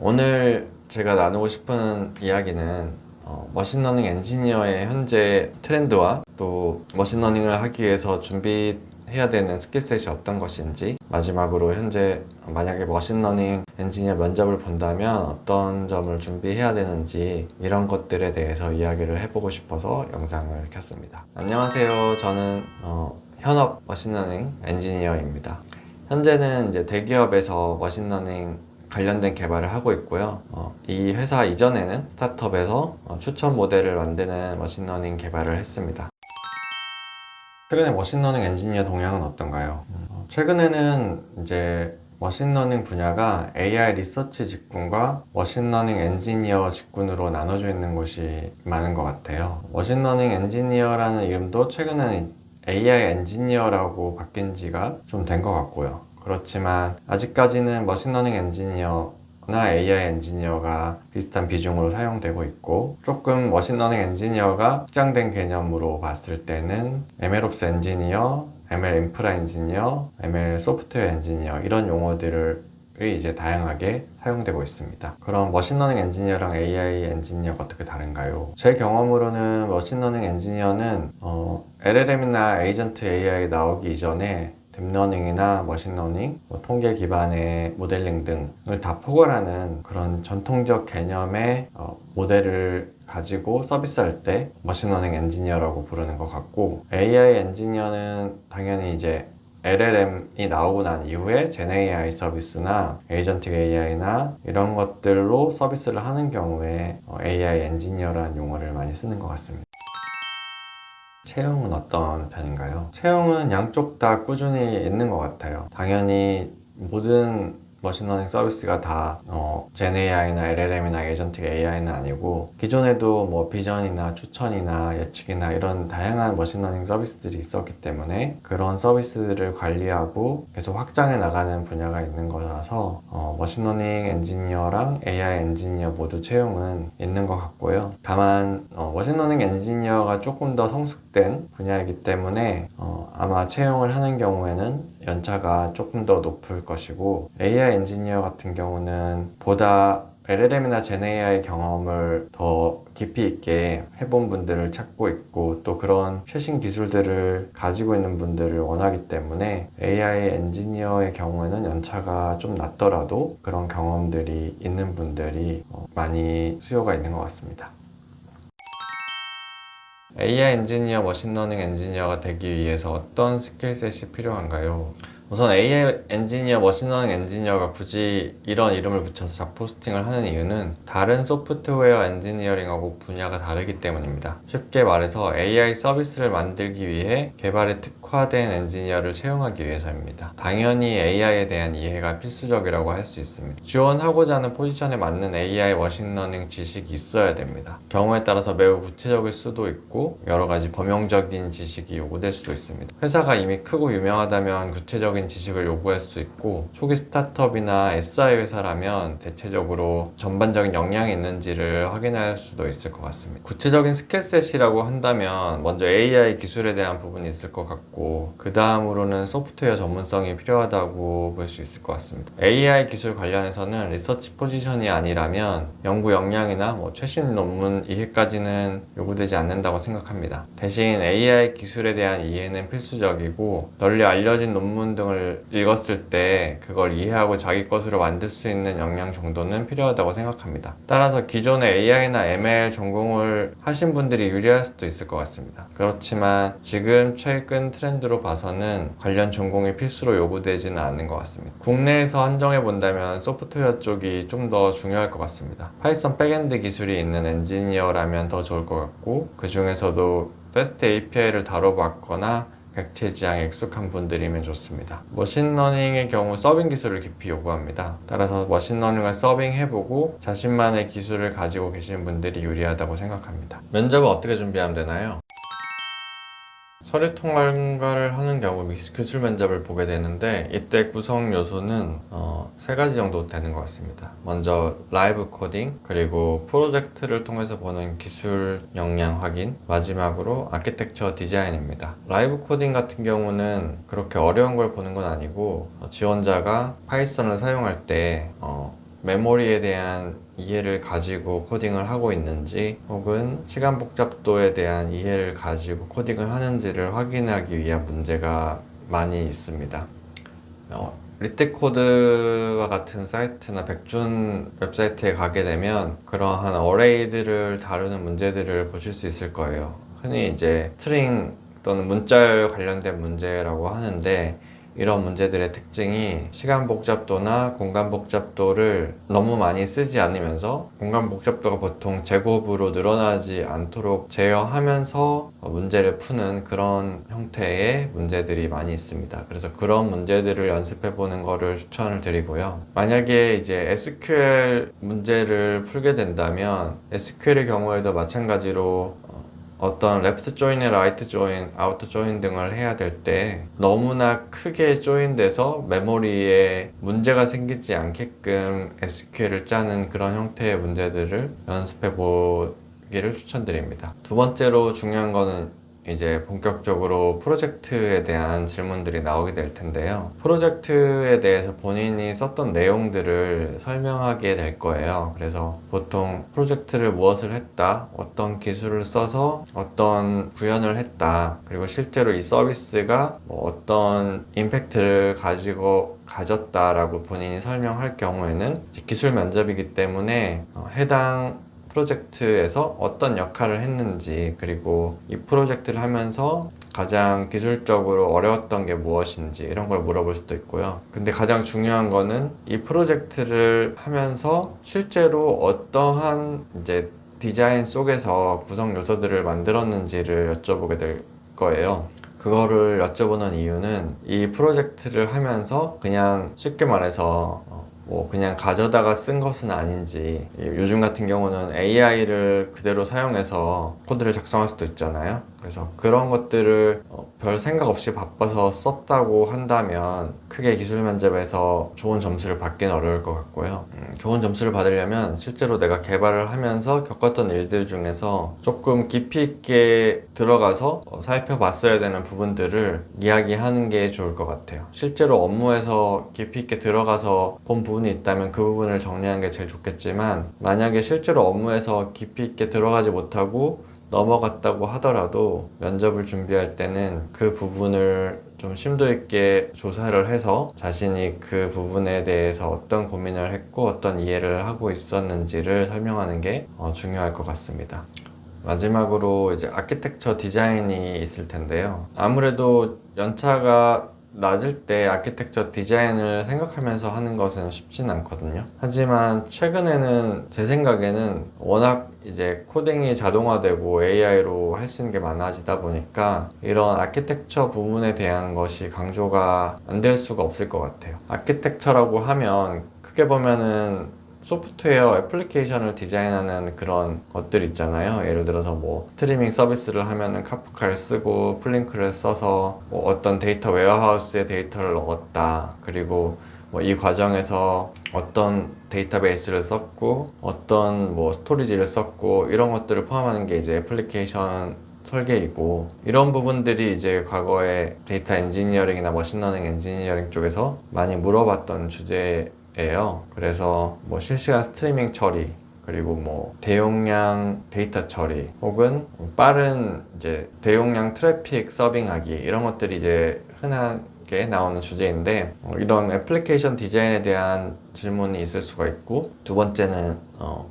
오늘 제가 나누고 싶은 이야기는 머신러닝 엔지니어의 현재 트렌드와 또 머신러닝을 하기 위해서 준비해야 되는 스킬셋이 어떤 것인지, 마지막으로 현재 만약에 머신러닝 엔지니어 면접을 본다면 어떤 점을 준비해야 되는지, 이런 것들에 대해서 이야기를 해보고 싶어서 영상을 켰습니다. 안녕하세요. 저는 현업 머신러닝 엔지니어입니다. 현재는 이제 대기업에서 머신러닝 관련된 개발을 하고 있고요. 이 회사 이전에는 스타트업에서 추천 모델을 만드는 머신러닝 개발을 했습니다. 최근에 머신러닝 엔지니어 동향은 어떤가요? 최근에는 이제 머신러닝 분야가 AI 리서치 직군과 머신러닝 엔지니어 직군으로 나눠져 있는 곳이 많은 것 같아요. 머신러닝 엔지니어라는 이름도 최근에는 AI 엔지니어라고 바뀐 지가 좀 된 것 같고요. 그렇지만 아직까지는 머신러닝 엔지니어나 AI 엔지니어가 비슷한 비중으로 사용되고 있고, 조금 머신러닝 엔지니어가 확장된 개념으로 봤을 때는 MLOps 엔지니어, ML 인프라 엔지니어, ML 소프트웨어 엔지니어, 이런 용어들이 이제 다양하게 사용되고 있습니다. 그럼 머신러닝 엔지니어랑 AI 엔지니어가 어떻게 다른가요? 제 경험으로는 머신러닝 엔지니어는 LLM이나 에이전트 AI 나오기 이전에 딥러닝이나 머신러닝, 통계 기반의 모델링 등을 다 포괄하는 그런 전통적 개념의 모델을 가지고 서비스할 때 머신러닝 엔지니어라고 부르는 것 같고, AI 엔지니어는 당연히 이제 LLM이 나오고 난 이후에 제네AI 서비스나 에이전틱 AI나 이런 것들로 서비스를 하는 경우에 AI 엔지니어라는 용어를 많이 쓰는 것 같습니다. 채용은 어떤 편인가요? 채용은 양쪽 다 꾸준히 있는 것 같아요. 당연히 모든 머신러닝 서비스가 다 GenAI나 LLM이나 에이전틱 AI는 아니고, 기존에도 뭐 비전이나 추천이나 예측이나 이런 다양한 머신러닝 서비스들이 있었기 때문에 그런 서비스들을 관리하고 계속 확장해 나가는 분야가 있는 거라서 머신러닝 엔지니어랑 AI 엔지니어 모두 채용은 있는 것 같고요. 다만 머신러닝 엔지니어가 조금 더 성숙된 분야이기 때문에 아마 채용을 하는 경우에는 연차가 조금 더 높을 것이고, AI 엔지니어 같은 경우는 보다 LLM이나 GenAI 경험을 더 깊이 있게 해본 분들을 찾고 있고, 또 그런 최신 기술들을 가지고 있는 분들을 원하기 때문에 AI 엔지니어의 경우에는 연차가 좀 낮더라도 그런 경험들이 있는 분들이 많이 수요가 있는 것 같습니다. AI 엔지니어, 머신러닝 엔지니어가 되기 위해서 어떤 스킬셋이 필요한가요? 우선 AI 엔지니어, 머신러닝 엔지니어가 굳이 이런 이름을 붙여서 잡포스팅을 하는 이유는 다른 소프트웨어 엔지니어링하고 분야가 다르기 때문입니다. 쉽게 말해서 AI 서비스를 만들기 위해 개발에 특화된 엔지니어를 채용하기 위해서입니다. 당연히 AI에 대한 이해가 필수적이라고 할 수 있습니다. 지원하고자 하는 포지션에 맞는 AI 머신러닝 지식이 있어야 됩니다. 경우에 따라서 매우 구체적일 수도 있고 여러 가지 범용적인 지식이 요구될 수도 있습니다. 회사가 이미 크고 유명하다면 구체적인 지식을 요구할 수 있고, 초기 스타트업이나 SI 회사라면 대체적으로 전반적인 역량이 있는지를 확인할 수도 있을 것 같습니다. 구체적인 스킬셋이라고 한다면 먼저 AI 기술에 대한 부분이 있을 것 같고, 그 다음으로는 소프트웨어 전문성이 필요하다고 볼 수 있을 것 같습니다. AI 기술 관련해서는 리서치 포지션이 아니라면 연구 역량이나 최신 논문 이해까지는 요구되지 않는다고 생각합니다. 대신 AI 기술에 대한 이해는 필수적이고, 널리 알려진 논문 등을 읽었을 때 그걸 이해하고 자기 것으로 만들 수 있는 역량 정도는 필요하다고 생각합니다. 따라서 기존에 AI나 ML 전공을 하신 분들이 유리할 수도 있을 것 같습니다. 그렇지만 지금 최근 트렌드로 봐서는 관련 전공이 필수로 요구되지는 않는 것 같습니다. 국내에서 한정해 본다면 소프트웨어 쪽이 좀 더 중요할 것 같습니다. 파이썬 백엔드 기술이 있는 엔지니어라면 더 좋을 것 같고, 그 중에서도 패스트 API를 다뤄봤거나 객체 지향에 익숙한 분들이면 좋습니다. 머신러닝의 경우 서빙 기술을 깊이 요구합니다. 따라서 머신러닝을 서빙해보고 자신만의 기술을 가지고 계신 분들이 유리하다고 생각합니다. 면접은 어떻게 준비하면 되나요? 서류 통과를 하는 경우 기술 면접을 보게 되는데, 이때 구성 요소는 세 가지 정도 되는 것 같습니다. 먼저 라이브 코딩, 그리고 프로젝트를 통해서 보는 기술 역량 확인, 마지막으로 아키텍처 디자인입니다. 라이브 코딩 같은 경우는 그렇게 어려운 걸 보는 건 아니고, 지원자가 파이썬을 사용할 때 메모리에 대한 이해를 가지고 코딩을 하고 있는지 혹은 시간 복잡도에 대한 이해를 가지고 코딩을 하는지를 확인하기 위한 문제가 많이 있습니다. 리트코드와 같은 사이트나 백준 웹사이트에 가게 되면 그러한 어레이들을 다루는 문제들을 보실 수 있을 거예요. 흔히 이제 스트링 또는 문자열 관련된 문제라고 하는데, 이런 문제들의 특징이 시간 복잡도나 공간 복잡도를 너무 많이 쓰지 않으면서 공간 복잡도가 보통 제곱으로 늘어나지 않도록 제어하면서 문제를 푸는 그런 형태의 문제들이 많이 있습니다. 그래서 그런 문제들을 연습해 보는 거를 추천을 드리고요. 만약에 이제 SQL 문제를 풀게 된다면 SQL의 경우에도 마찬가지로 어떤 레프트 조인이나 라이트 조인, 아우터 조인 등을 해야 될 때 너무나 크게 조인돼서 메모리에 문제가 생기지 않게끔 SQL을 짜는 그런 형태의 문제들을 연습해 보기를 추천드립니다. 두 번째로 중요한 거는 이제 본격적으로 프로젝트에 대한 질문들이 나오게 될 텐데요. 프로젝트에 대해서 본인이 썼던 내용들을 설명하게 될 거예요. 그래서 보통 프로젝트를 무엇을 했다, 어떤 기술을 써서 어떤 구현을 했다, 그리고 실제로 이 서비스가 어떤 임팩트를 가졌다라고 본인이 설명할 경우에는 기술 면접이기 때문에 해당 프로젝트에서 어떤 역할을 했는지, 그리고 이 프로젝트를 하면서 가장 기술적으로 어려웠던 게 무엇인지 이런 걸 물어볼 수도 있고요. 근데 가장 중요한 거는 이 프로젝트를 하면서 실제로 어떠한 이제 디자인 속에서 구성 요소들을 만들었는지를 여쭤보게 될 거예요. 그거를 여쭤보는 이유는 이 프로젝트를 하면서 그냥 쉽게 말해서 뭐 그냥 가져다가 쓴 것은 아닌지, 요즘 같은 경우는 AI를 그대로 사용해서 코드를 작성할 수도 있잖아요. 그래서 그런 것들을 별 생각 없이 바빠서 썼다고 한다면 크게 기술 면접에서 좋은 점수를 받기는 어려울 것 같고요. 좋은 점수를 받으려면 실제로 내가 개발을 하면서 겪었던 일들 중에서 조금 깊이 있게 들어가서 살펴봤어야 되는 부분들을 이야기하는 게 좋을 것 같아요. 실제로 업무에서 깊이 있게 들어가서 본 부분이 있다면 그 부분을 정리하는 게 제일 좋겠지만, 만약에 실제로 업무에서 깊이 있게 들어가지 못하고 넘어갔다고 하더라도 면접을 준비할 때는 그 부분을 좀 심도 있게 조사를 해서 자신이 그 부분에 대해서 어떤 고민을 했고 어떤 이해를 하고 있었는지를 설명하는 게 중요할 것 같습니다. 마지막으로 이제 아키텍처 디자인이 있을 텐데요. 아무래도 연차가 낮을 때 아키텍처 디자인을 생각하면서 하는 것은 쉽진 않거든요. 하지만 최근에는 제 생각에는 워낙 이제 코딩이 자동화되고 AI로 할 수 있는 게 많아지다 보니까 이런 아키텍처 부분에 대한 것이 강조가 안 될 수가 없을 것 같아요. 아키텍처라고 하면 크게 보면은 소프트웨어 애플리케이션을 디자인하는 그런 것들 있잖아요. 예를 들어서 뭐 스트리밍 서비스를 하면은 카프카를 쓰고 플링크를 써서 뭐 어떤 데이터 웨어하우스에 데이터를 넣었다, 그리고 뭐 이 과정에서 어떤 데이터베이스를 썼고 어떤 뭐 스토리지를 썼고, 이런 것들을 포함하는 게 이제 애플리케이션 설계이고, 이런 부분들이 이제 과거에 데이터 엔지니어링이나 머신러닝 엔지니어링 쪽에서 많이 물어봤던 주제예요. 그래서 뭐 실시간 스트리밍 처리, 그리고 뭐 대용량 데이터 처리, 혹은 빠른 이제 대용량 트래픽 서빙하기, 이런 것들이 이제 흔하게 나오는 주제인데, 이런 애플리케이션 디자인에 대한 질문이 있을 수가 있고, 두 번째는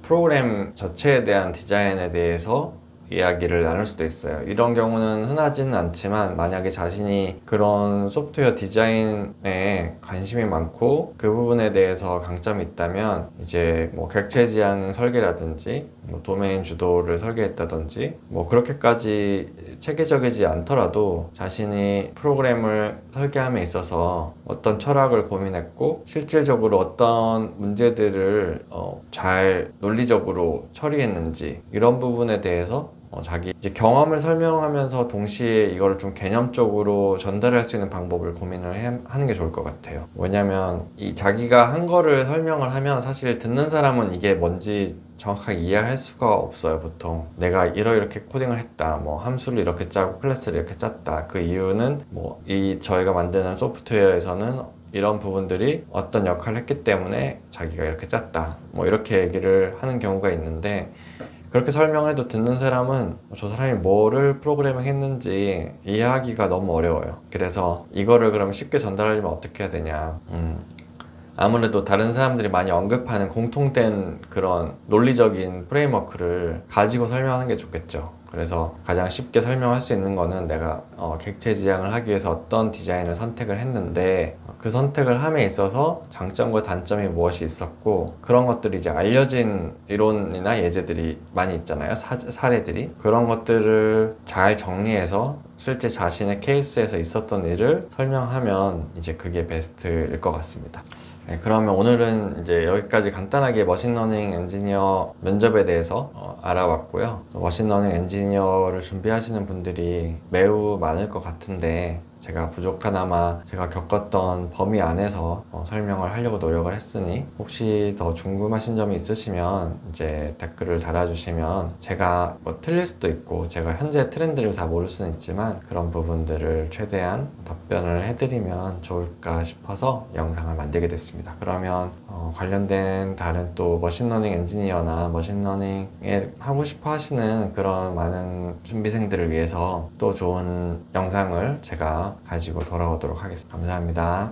프로그램 자체에 대한 디자인에 대해서 이야기를 나눌 수도 있어요. 이런 경우는 흔하지는 않지만, 만약에 자신이 그런 소프트웨어 디자인에 관심이 많고 그 부분에 대해서 강점이 있다면 이제 뭐 객체 지향 설계라든지 뭐 도메인 주도를 설계했다든지, 뭐 그렇게까지 체계적이지 않더라도 자신이 프로그램을 설계함에 있어서 어떤 철학을 고민했고 실질적으로 어떤 문제들을 잘 논리적으로 처리했는지, 이런 부분에 대해서 자기 이제 경험을 설명하면서 동시에 이거를 좀 개념적으로 전달할 수 있는 방법을 고민을 하는 게 좋을 것 같아요. 왜냐면 이 자기가 한 거를 설명을 하면 사실 듣는 사람은 이게 뭔지 정확하게 이해할 수가 없어요. 보통 내가 이렇게 코딩을 했다, 뭐 함수를 이렇게 짜고 클래스를 이렇게 짰다, 그 이유는 뭐 저희가 만드는 소프트웨어에서는 이런 부분들이 어떤 역할을 했기 때문에 자기가 이렇게 짰다. 뭐 이렇게 얘기를 하는 경우가 있는데 그렇게 설명해도 듣는 사람은 저 사람이 뭐를 프로그래밍 했는지 이해하기가 너무 어려워요. 그래서 이거를 그러면 쉽게 전달하려면 어떻게 해야 되냐. 아무래도 다른 사람들이 많이 언급하는 공통된 그런 논리적인 프레임워크를 가지고 설명하는 게 좋겠죠. 그래서 가장 쉽게 설명할 수 있는 거는 내가 객체 지향을 하기 위해서 어떤 디자인을 선택을 했는데 그 선택을 함에 있어서 장점과 단점이 무엇이 있었고 그런 것들이 이제 알려진 이론이나 예제들이 많이 있잖아요. 사례들이. 그런 것들을 잘 정리해서 실제 자신의 케이스에서 있었던 일을 설명하면 이제 그게 베스트일 것 같습니다. 네, 그러면 오늘은 이제 여기까지 간단하게 머신러닝 엔지니어 면접에 대해서 알아봤고요. 머신러닝 엔지니어를 준비하시는 분들이 매우 많을 것 같은데 제가 부족하나마 제가 겪었던 범위 안에서 설명을 하려고 노력을 했으니 혹시 더 궁금하신 점이 있으시면 이제 댓글을 달아주시면 제가 뭐 틀릴 수도 있고 제가 현재 트렌드를 다 모를 수는 있지만 그런 부분들을 최대한 답변을 해드리면 좋을까 싶어서 영상을 만들게 됐습니다. 그러면 관련된 다른 또 머신러닝 엔지니어나 머신러닝에 하고 싶어 하시는 그런 많은 준비생들을 위해서 또 좋은 영상을 제가 가지고 돌아오도록 하겠습니다. 감사합니다.